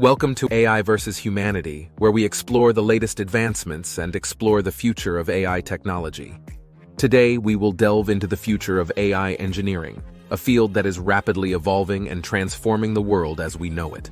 Welcome to AI versus Humanity, where we explore the latest advancements and explore the future of AI technology. Today, we will delve into the future of AI engineering, a field that is rapidly evolving and transforming the world as we know it.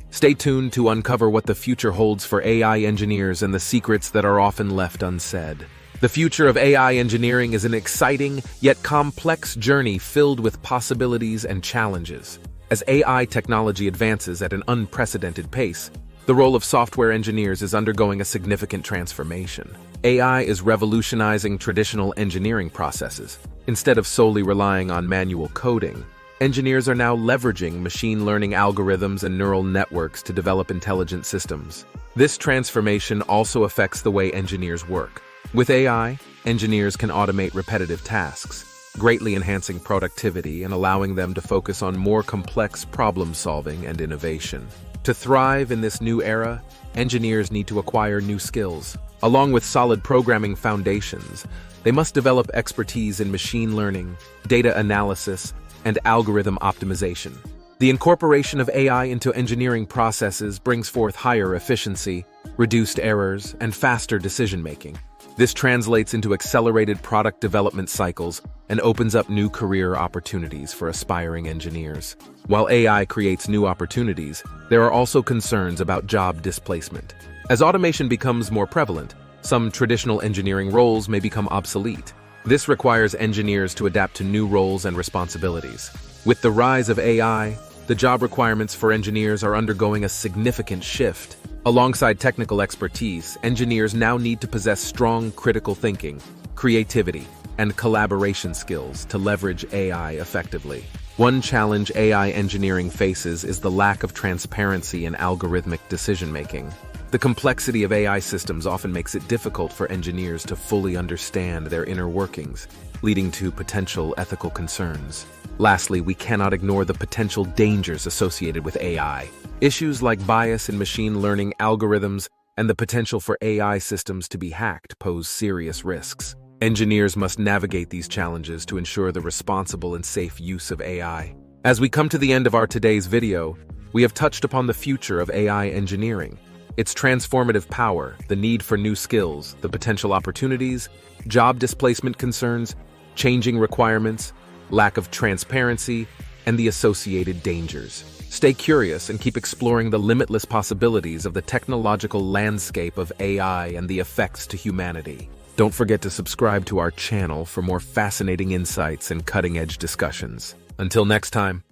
Stay tuned to uncover what the future holds for AI engineers and the secrets that are often left unsaid. The future of AI engineering is an exciting, yet complex journey filled with possibilities and challenges. As AI technology advances at an unprecedented pace, the role of software engineers is undergoing a significant transformation. AI is revolutionizing traditional engineering processes. Instead of solely relying on manual coding, engineers are now leveraging machine learning algorithms and neural networks to develop intelligent systems. This transformation also affects the way engineers work. With AI, engineers can automate repetitive tasks, greatly enhancing productivity and allowing them to focus on more complex problem-solving and innovation. To thrive in this new era, engineers need to acquire new skills. Along with solid programming foundations, they must develop expertise in machine learning, data analysis, and algorithm optimization. The incorporation of AI into engineering processes brings forth higher efficiency, reduced errors, and faster decision-making. This translates into accelerated product development cycles and opens up new career opportunities for aspiring engineers. While AI creates new opportunities, there are also concerns about job displacement. As automation becomes more prevalent, some traditional engineering roles may become obsolete. This requires engineers to adapt to new roles and responsibilities. With the rise of AI, the job requirements for engineers are undergoing a significant shift. Alongside technical expertise, engineers now need to possess strong critical thinking, creativity, and collaboration skills to leverage AI effectively. One challenge AI engineering faces is the lack of transparency in algorithmic decision-making. The complexity of AI systems often makes it difficult for engineers to fully understand their inner workings, leading to potential ethical concerns. Lastly, we cannot ignore the potential dangers associated with AI. Issues like bias in machine learning algorithms and the potential for AI systems to be hacked pose serious risks. Engineers must navigate these challenges to ensure the responsible and safe use of AI. As we come to the end of our today's video, we have touched upon the future of AI engineering, its transformative power, the need for new skills, the potential opportunities, job displacement concerns, changing requirements, lack of transparency, and the associated dangers. Stay curious and keep exploring the limitless possibilities of the technological landscape of AI and the effects to humanity. Don't forget to subscribe to our channel for more fascinating insights and cutting-edge discussions. Until next time.